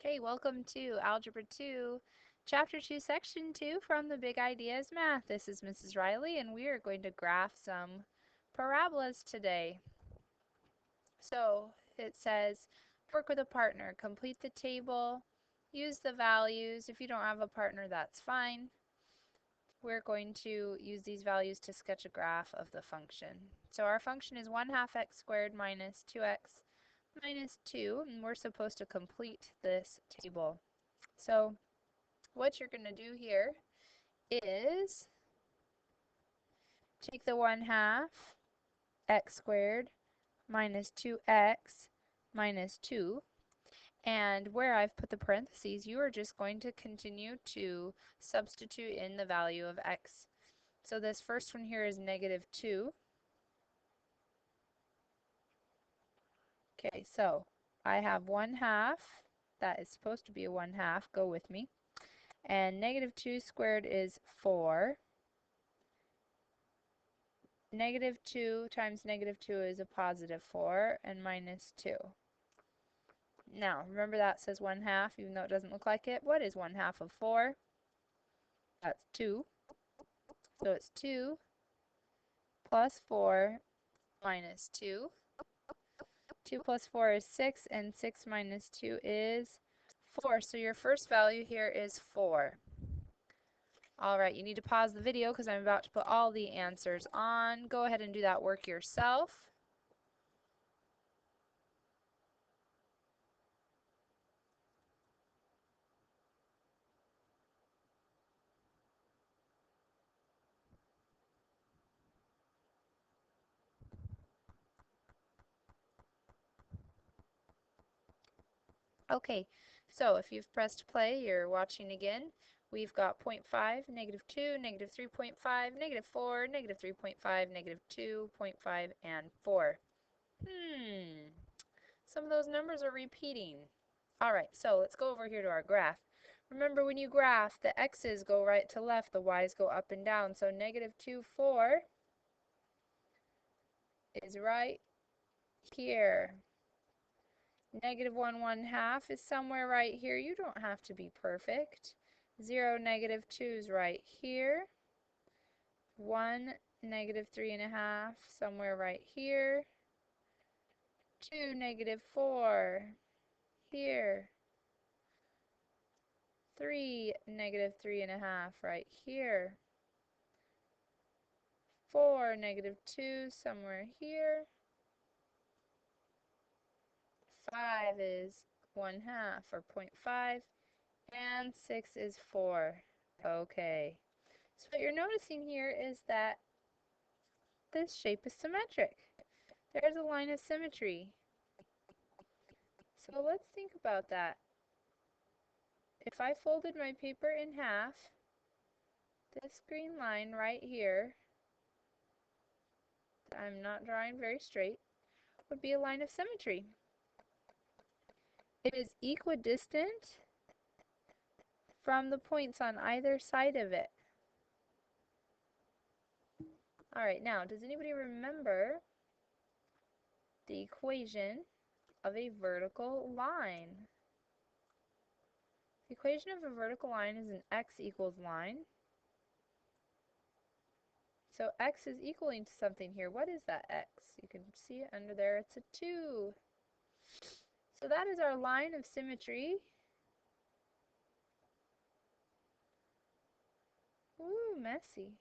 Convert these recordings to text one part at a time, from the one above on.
Hey, welcome to Algebra 2, Chapter 2, Section 2 from the Big Ideas Math. This is Mrs. Riley, and we are going to graph some parabolas today. So it says, work with a partner, complete the table, use the values. If you don't have a partner, that's fine. We're going to use these values to sketch a graph of the function. So our function is 1/2 x squared minus 2x minus 2, and we're supposed to complete this table. So what you're going to do here is take the 1/2 x squared minus 2x minus 2, and where I've put the parentheses, you are just going to continue to substitute in the value of x. So this first one here is -2. Okay, so I have 1/2. That is supposed to be a 1/2. Go with me. And -2 squared is 4. -2 times -2 is a positive 4, and minus 2. Now, remember that says 1/2, even though it doesn't look like it. What is 1/2 of 4? That's 2. So it's 2 plus 4 minus 2. 2 plus 4 is 6, and 6 minus 2 is 4. So your first value here is 4. Alright, you need to pause the video because I'm about to put all the answers on. Go ahead and do that work yourself. Okay, so if you've pressed play, you're watching again. We've got 0.5, -2, -3.5, -4, -3.5, -2, 0.5, and 4. Some of those numbers are repeating. All right, so let's go over here to our graph. Remember, when you graph, the x's go right to left, the y's go up and down. So -2, 4 is right here. -1, 1/2 is somewhere right here. You don't have to be perfect. 0, -2 is right here. 1, -3.5, somewhere right here. 2, -4, here. 3, -3.5, right here. 4, -2, somewhere here. 5 is 1/2, or 0.5, and 6 is 4. Okay. So what you're noticing here is that this shape is symmetric. There's a line of symmetry. So let's think about that. If I folded my paper in half, this green line right here, that I'm not drawing very straight, would be a line of symmetry. It is equidistant from the points on either side of it. Alright, now, does anybody remember the equation of a vertical line? The equation of a vertical line is an x equals line. So x is equaling to something here. What is that x? You can see it under there. It's a 2. So that is our line of symmetry. Ooh, messy.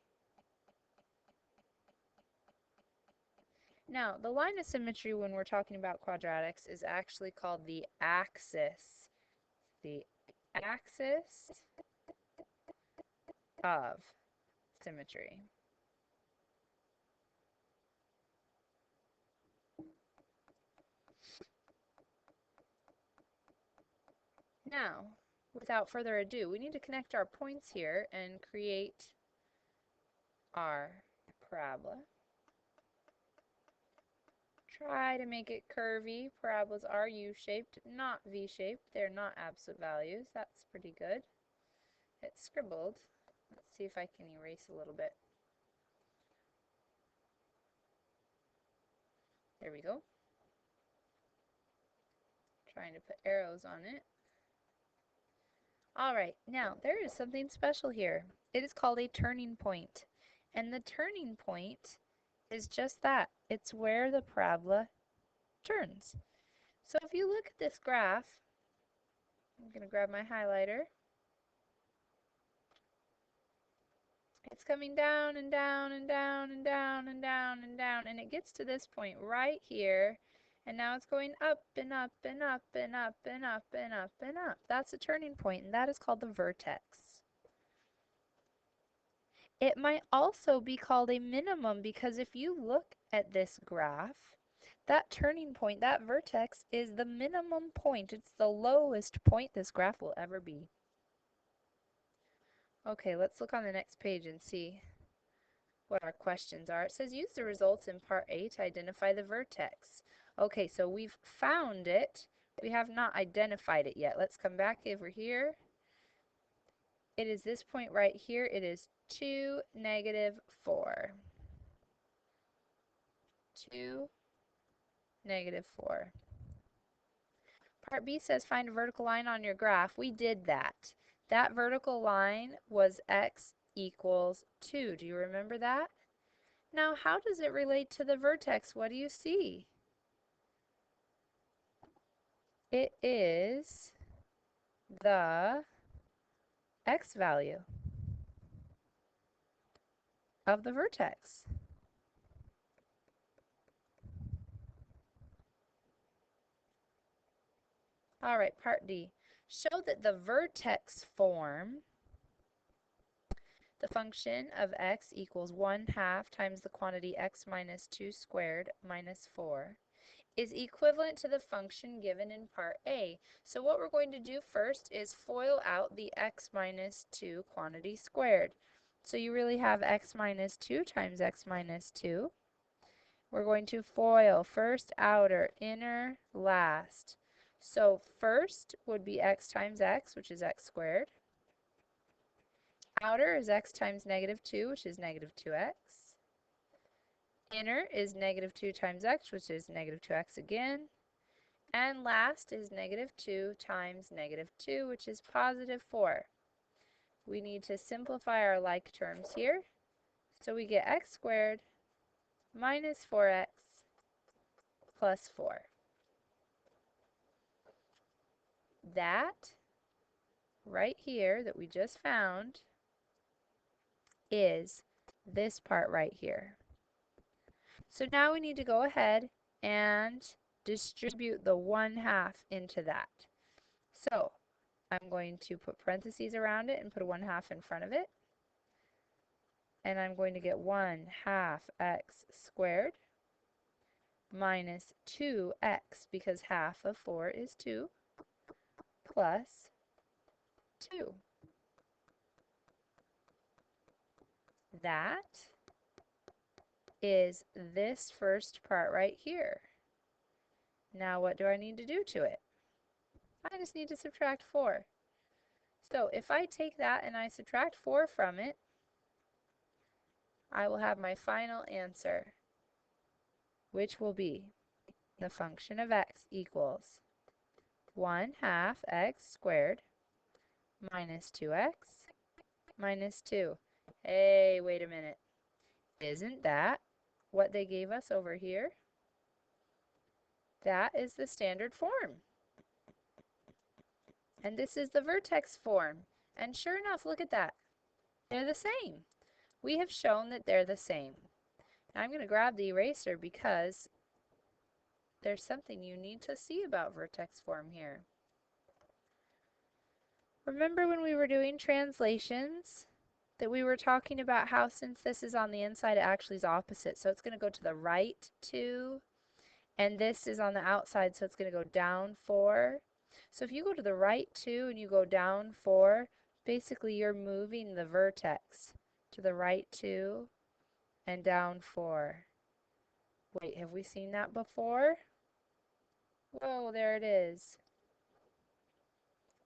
Now, the line of symmetry when we're talking about quadratics is actually called the axis. The axis of symmetry. Now, without further ado, we need to connect our points here and create our parabola. Try to make it curvy. Parabolas are U-shaped, not V-shaped. They're not absolute values. That's pretty good. It's scribbled. Let's see if I can erase a little bit. There we go. Trying to put arrows on it. All right, now there is something special here. It is called a turning point. And the turning point is just that. It's where the parabola turns. So if you look at this graph, I'm going to grab my highlighter. It's coming down and down and down and down and down and down, and it gets to this point right here, and now it's going up and up and up and up and up and up and up. That's a turning point, and that is called the vertex. It might also be called a minimum because if you look at this graph, that turning point, that vertex, is the minimum point. It's the lowest point this graph will ever be. Okay, let's look on the next page and see what our questions are. It says use the results in part A to identify the vertex. Okay, so we've found it. We have not identified it yet. Let's come back over here. It is this point right here. It is 2, -4. 2, -4. Part B says find a vertical line on your graph. We did that. That vertical line was x equals 2. Do you remember that? Now, how does it relate to the vertex? What do you see? It is the x value of the vertex. All right, part D. Show that the vertex form, the function of x equals 1/2 times the quantity x minus 2 squared minus 4, is equivalent to the function given in part A. So what we're going to do first is FOIL out the x minus 2 quantity squared. So you really have x minus 2 times x minus 2. We're going to FOIL first, outer, inner, last. So first would be x times x, which is x squared. Outer is x times -2, which is -2x. Inner is -2 times x, which is -2x again. And last is -2 times -2, which is +4. We need to simplify our like terms here. So we get x squared minus 4x plus 4. That right here that we just found is this part right here. So now we need to go ahead and distribute the 1/2 into that. So I'm going to put parentheses around it and put a 1/2 in front of it. And I'm going to get 1/2 x squared minus 2x, because half of 4 is 2, plus 2. That is this first part right here. Now what do I need to do to it? I just need to subtract 4. So if I take that and I subtract 4 from it, I will have my final answer, which will be the function of x equals 1/2 x squared minus 2x minus 2. Hey, wait a minute. Isn't that what they gave us over here? That is the standard form. And this is the vertex form. And sure enough, look at that. They're the same. We have shown that they're the same. Now I'm going to grab the eraser because there's something you need to see about vertex form here. Remember when we were doing translations that we were talking about how since this is on the inside, it actually is opposite. So it's going to go to the right 2, and this is on the outside, so it's going to go down 4. So if you go to the right 2 and you go down 4, basically you're moving the vertex to the right 2 and down 4. Wait, have we seen that before? Whoa, there it is.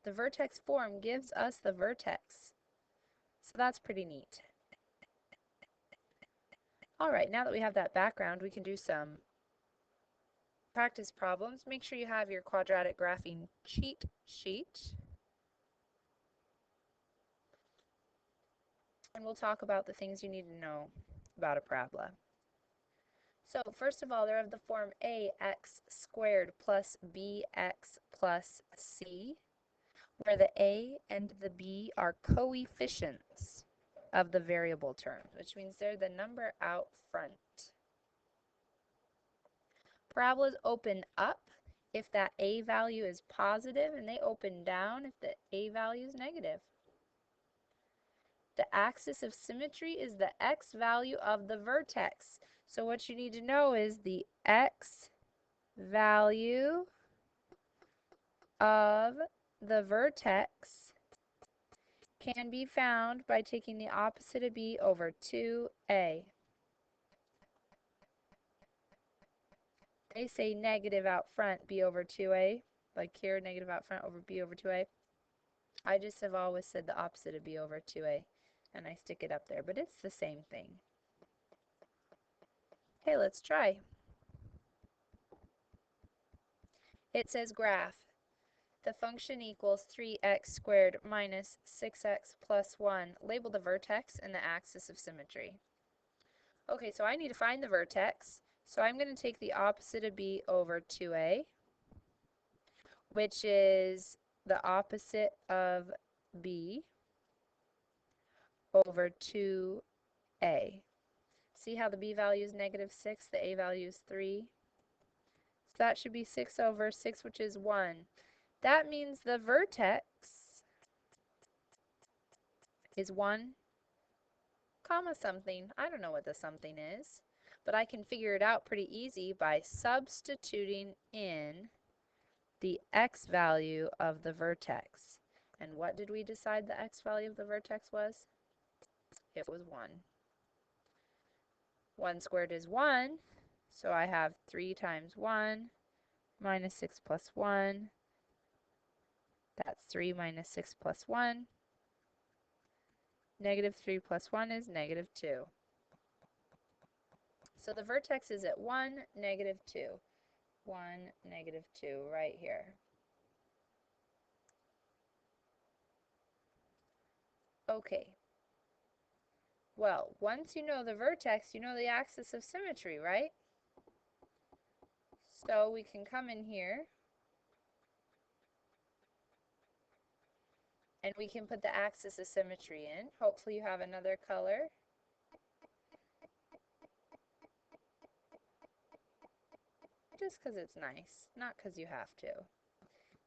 The vertex form gives us the vertex. So that's pretty neat. All right, now that we have that background, we can do some practice problems. Make sure you have your quadratic graphing cheat sheet. and we'll talk about the things you need to know about a parabola. So first of all, they're of the form ax squared plus bx plus c, where the a and the b are coefficients of the variable terms, which means they're the number out front. Parabolas open up if that a value is positive, and they open down if the a value is negative. The axis of symmetry is the x value of the vertex. So what you need to know is the x value of the vertex can be found by taking the opposite of b over 2a. They say negative out front, b over 2a, like here, negative out front over b over 2a. I just have always said the opposite of b over 2a, and I stick it up there, but it's the same thing. Okay, let's try. It says graph. The function equals 3x squared minus 6x plus 1. Label the vertex and the axis of symmetry. Okay, so I need to find the vertex. So I'm going to take the opposite of b over 2a, which is the opposite of b over 2a. See how the b value is negative 6, the a value is 3? So that should be 6 over 6, which is 1. That means the vertex is 1 comma something. I don't know what the something is, but I can figure it out pretty easy by substituting in the x value of the vertex. And what did we decide the x value of the vertex was? It was 1. 1 squared is 1, so I have 3 times 1 minus 6 plus 1. That's 3 minus 6 plus 1. Negative 3 plus 1 is negative 2. So the vertex is at 1, negative 2. 1, negative 2 right here. Okay. Well, once you know the vertex, you know the axis of symmetry, right? So we can come in here and we can put the axis of symmetry in. Hopefully you have another color. Just because it's nice, not because you have to.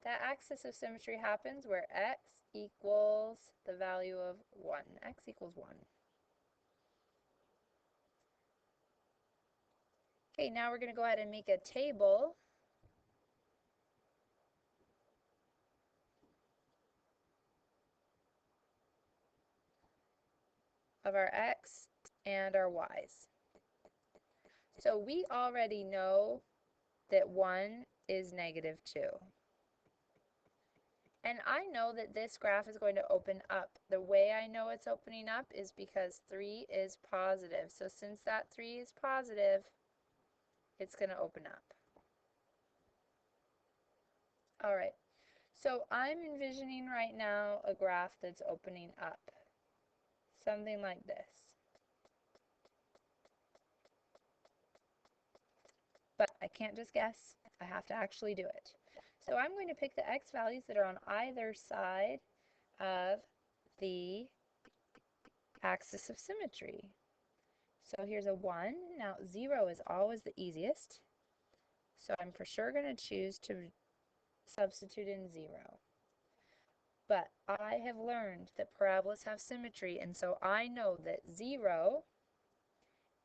That axis of symmetry happens where x equals the value of 1. X equals 1. Okay, now we're going to go ahead and make a table of our x and our y's. So we already know that 1 is negative 2. And I know that this graph is going to open up. The way I know it's opening up is because 3 is positive. So since that 3 is positive, it's going to open up. All right. So I'm envisioning right now a graph that's opening up. Something like this. But I can't just guess. I have to actually do it. So I'm going to pick the x values that are on either side of the axis of symmetry. So here's a 1. Now 0 is always the easiest. So I'm for sure going to choose to substitute in 0. But I have learned that parabolas have symmetry, and so I know that 0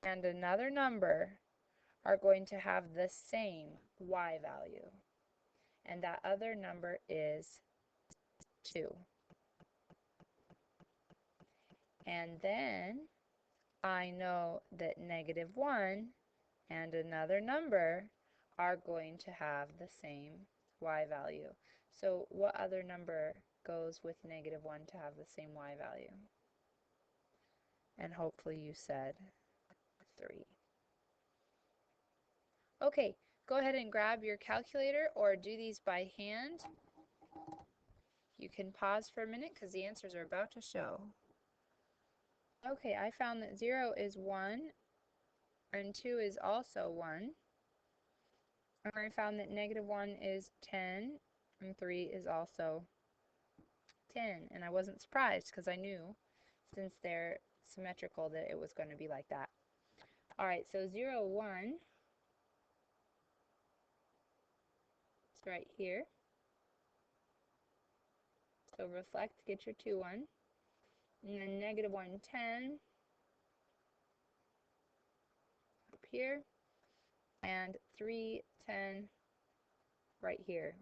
and another number are going to have the same y value. And that other number is 2. And then I know that negative 1 and another number are going to have the same y value. So what other number goes with negative 1 to have the same y value? And hopefully you said 3. Okay, go ahead and grab your calculator or do these by hand. You can pause for a minute because the answers are about to show. Okay, I found that 0 is 1 and 2 is also 1. And I found that negative 1 is 10 and 3 is also 10. And I wasn't surprised because I knew, since they're symmetrical, that it was going to be like that. All right, so 0, 1 is right here. So reflect, get your 2, 1. And then negative 1, 10 up here. And 3, 10 right here.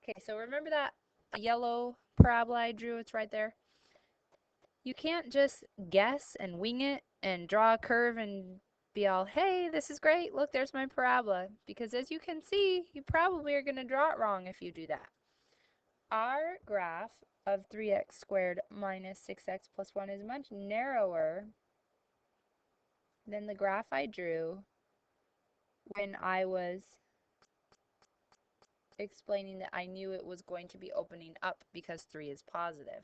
Okay, so remember that yellow parabola I drew? It's right there. You can't just guess and wing it and draw a curve and be all, hey, this is great. Look, there's my parabola. Because as you can see, you probably are going to draw it wrong if you do that. Our graph of 3x squared minus 6x plus 1 is much narrower than the graph I drew when I was explaining that I knew it was going to be opening up because 3 is positive.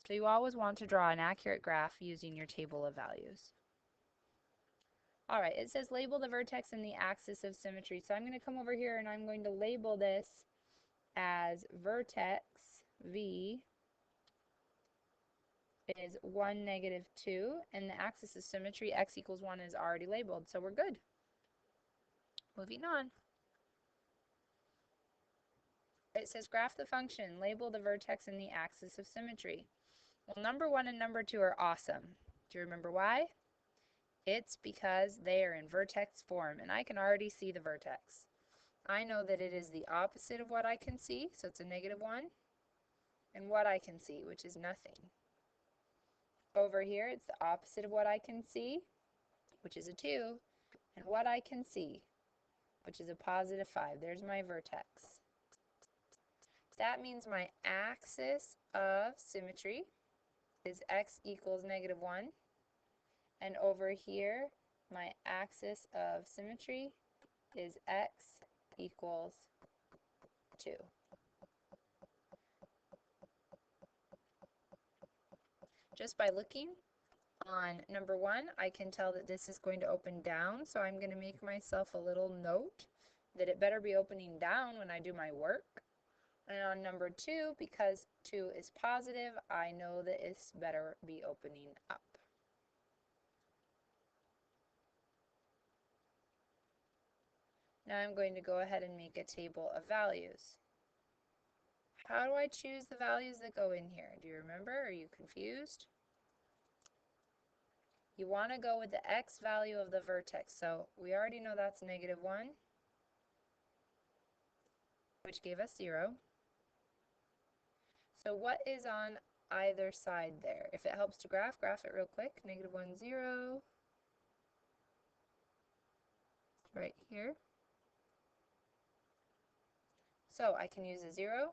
So you always want to draw an accurate graph using your table of values. All right, it says label the vertex and the axis of symmetry. So I'm going to come over here and I'm going to label this as vertex V is 1, negative 2, and the axis of symmetry x equals 1 is already labeled, so we're good. Moving on. It says graph the function, label the vertex and the axis of symmetry. Well, number 1 and number 2 are awesome. Do you remember why? It's because they are in vertex form, and I can already see the vertex. I know that it is the opposite of what I can see, so it's a negative 1, and what I can see, which is nothing. Over here, it's the opposite of what I can see, which is a 2, and what I can see, which is a positive 5. There's my vertex. That means my axis of symmetry is x equals negative 1, and over here, my axis of symmetry is x equals 2. Just by looking on number 1, I can tell that this is going to open down, so I'm going to make myself a little note that it better be opening down when I do my work. And on number 2, because 2 is positive, I know that it's better be opening up. Now I'm going to go ahead and make a table of values. How do I choose the values that go in here? Do you remember? Are you confused? You want to go with the x value of the vertex. So we already know that's negative 1, which gave us 0. So what is on either side there? If it helps to graph it real quick. Negative 1, 0. Right here. So I can use a 0.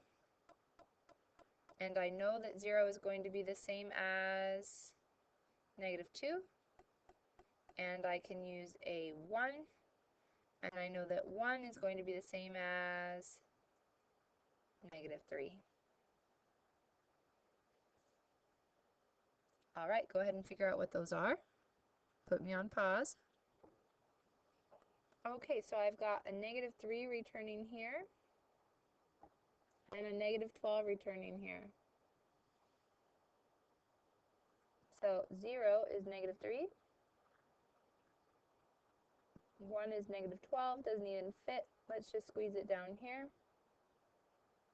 And I know that 0 is going to be the same as negative 2. And I can use a 1. And I know that 1 is going to be the same as negative 3. All right, go ahead and figure out what those are. Put me on pause. Okay, so I've got a negative 3 returning here and a negative 12 returning here. So 0 is negative 3. 1 is negative 12, doesn't even fit. Let's just squeeze it down here.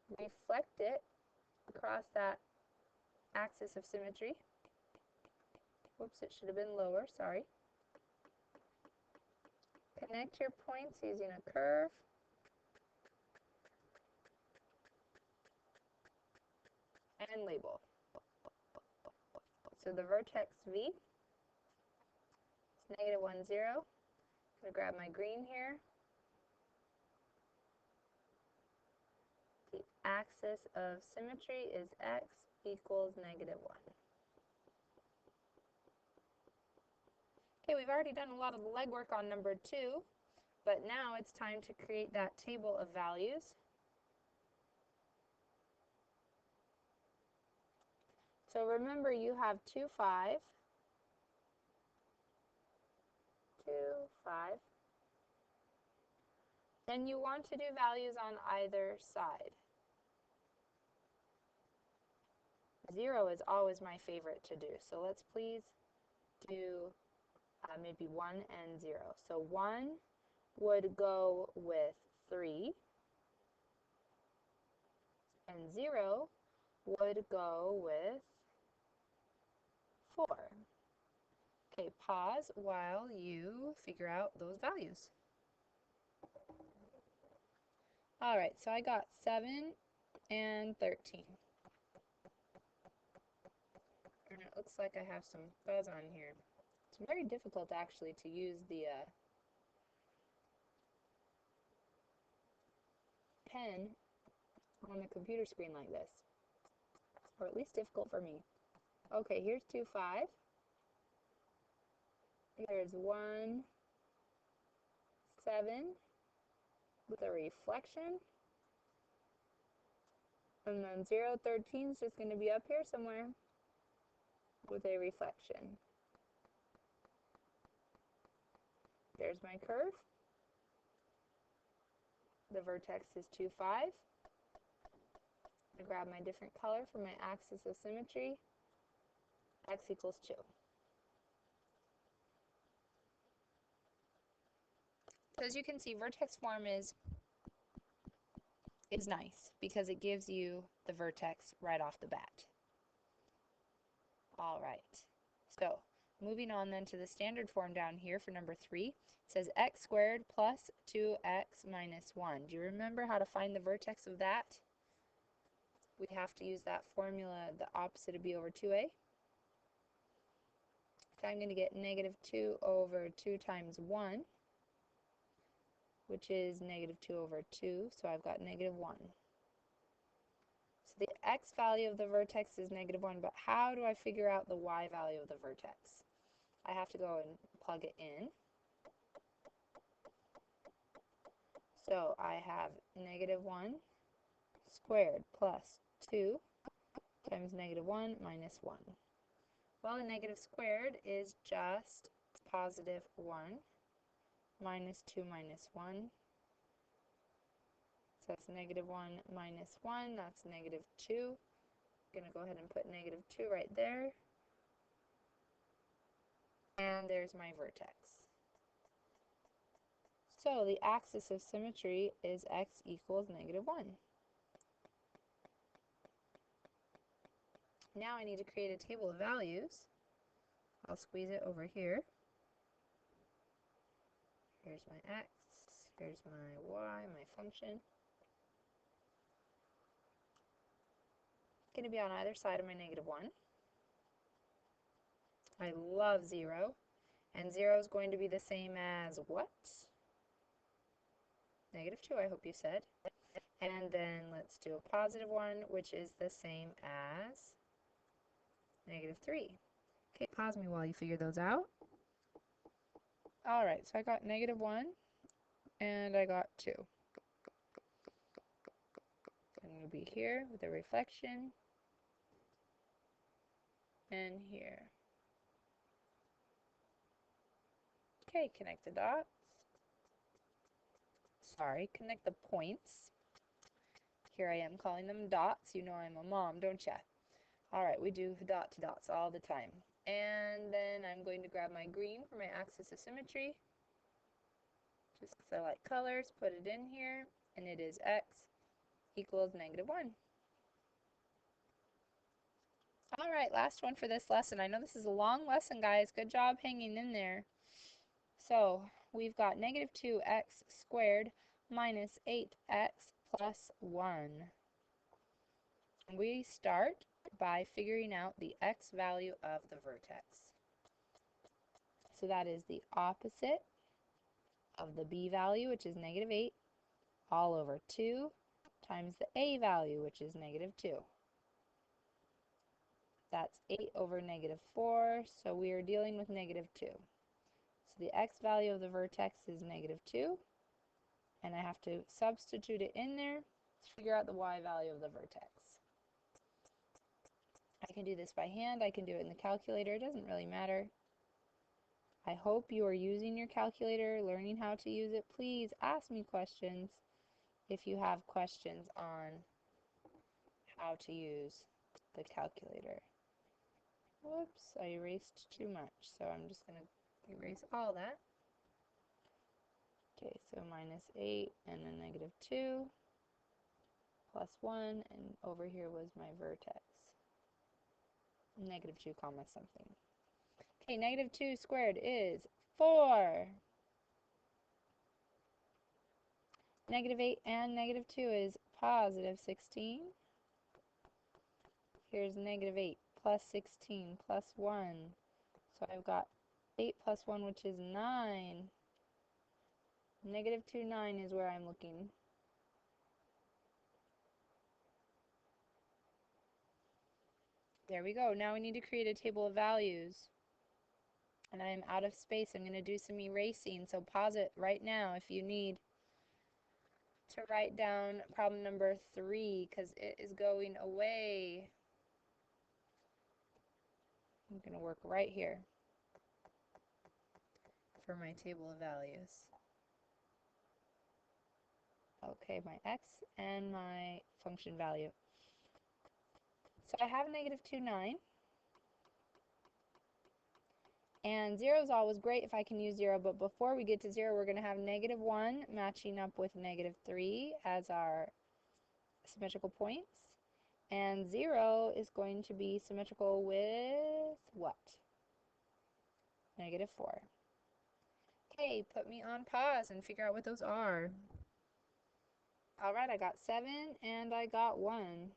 Reflect it across that axis of symmetry. Whoops, it should have been lower, sorry. Connect your points using a curve. And label. So the vertex V is negative 1, 0. I'm going to grab my green here. The axis of symmetry is x equals negative 1. Okay, we've already done a lot of the legwork on number 2, but now it's time to create that table of values. So remember, you have 2, 5, 2, 5. And you want to do values on either side. 0 is always my favorite to do. So let's please do maybe 1 and 0. So 1 would go with 3, and 0 would go with 4. Okay, pause while you figure out those values. All right, so I got 7 and 13. And it looks like I have some fuzz on here. It's very difficult actually to use the pen on a computer screen like this, or at least difficult for me. Okay, here's 2, 5. There's 1, 7 with a reflection. And then 0, 13 is just going to be up here somewhere with a reflection. There's my curve. The vertex is 2, 5. I grab my different color for my axis of symmetry. X equals 2. So as you can see, vertex form is nice because it gives you the vertex right off the bat. All right. So moving on then to the standard form down here for number 3. It says x squared plus 2x minus 1. Do you remember how to find the vertex of that? We have to use that formula, the opposite of b over 2a. So I'm going to get negative 2 over 2 times 1, which is negative 2 over 2, so I've got negative 1. So the x value of the vertex is negative 1, but how do I figure out the y value of the vertex? I have to go and plug it in. So I have negative 1 squared plus 2 times negative 1 minus 1. Well, the negative squared is just positive 1 minus 2 minus 1. So that's negative 1 minus 1, that's negative 2. I'm going to go ahead and put negative 2 right there. And there's my vertex. So the axis of symmetry is x equals negative 1. Now I need to create a table of values. I'll squeeze it over here. Here's my x, here's my y, my function. It's going to be on either side of my negative 1. I love 0. And 0 is going to be the same as what? Negative 2, I hope you said. And then let's do a positive 1, which is the same as negative 3. Okay, pause me while you figure those out. All right, so I got negative 1, and I got 2. I'm going to be here with a reflection, and here. Okay, connect the dots. Sorry, connect the points. Here I am calling them dots. You know I'm a mom, don't ya? All right, we do dot to dots all the time. And then I'm going to grab my green for my axis of symmetry. Just because I like colors, put it in here, and it is x equals negative 1. All right, last one for this lesson. I know this is a long lesson, guys. Good job hanging in there. So we've got negative 2x squared minus 8x plus 1. We start by figuring out the x value of the vertex. So that is the opposite of the b value, which is negative 8, all over 2 times the a value, which is negative 2. That's 8 over negative 4, so we are dealing with negative 2. So the x value of the vertex is negative 2, and I have to substitute it in there to figure out the y value of the vertex. I can do this by hand, I can do it in the calculator, it doesn't really matter. I hope you are using your calculator, learning how to use it. Please ask me questions if you have questions on how to use the calculator. Whoops, I erased too much, so I'm just going to erase all that. Okay, so minus 8 and then negative 2 plus 1, and over here was my vertex. Negative 2 comma something. Okay, negative 2 squared is 4. Negative 8 and negative 2 is positive 16. Here's negative 8 plus 16 plus 1. So I've got 8 plus 1, which is 9. Negative 2, 9 is where I'm looking. There we go. Now we need to create a table of values. And I'm out of space. I'm going to do some erasing. So pause it right now if you need to write down problem number 3 because it is going away. I'm going to work right here for my table of values. Okay, my x and my function value. So I have negative 2, 9. And 0 is always great if I can use 0, but before we get to 0, we're going to have negative 1 matching up with negative 3 as our symmetrical points. And 0 is going to be symmetrical with what? Negative 4. Okay, put me on pause and figure out what those are. Alright, I got 7 and I got 1.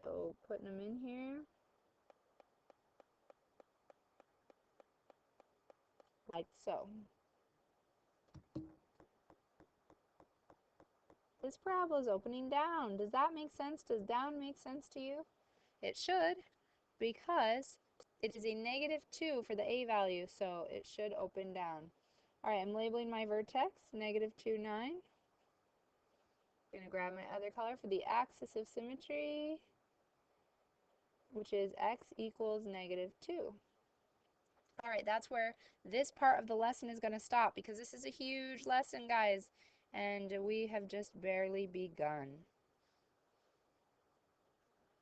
So putting them in here like so. This parabola is opening down. Does that make sense? Does down make sense to you? It should, because it is a negative 2 for the a value, so it should open down. Alright, I'm labeling my vertex, negative 2, 9. I'm going to grab my other color for the axis of symmetry, which is x equals negative 2. Alright, that's where this part of the lesson is going to stop because this is a huge lesson, guys, and we have just barely begun.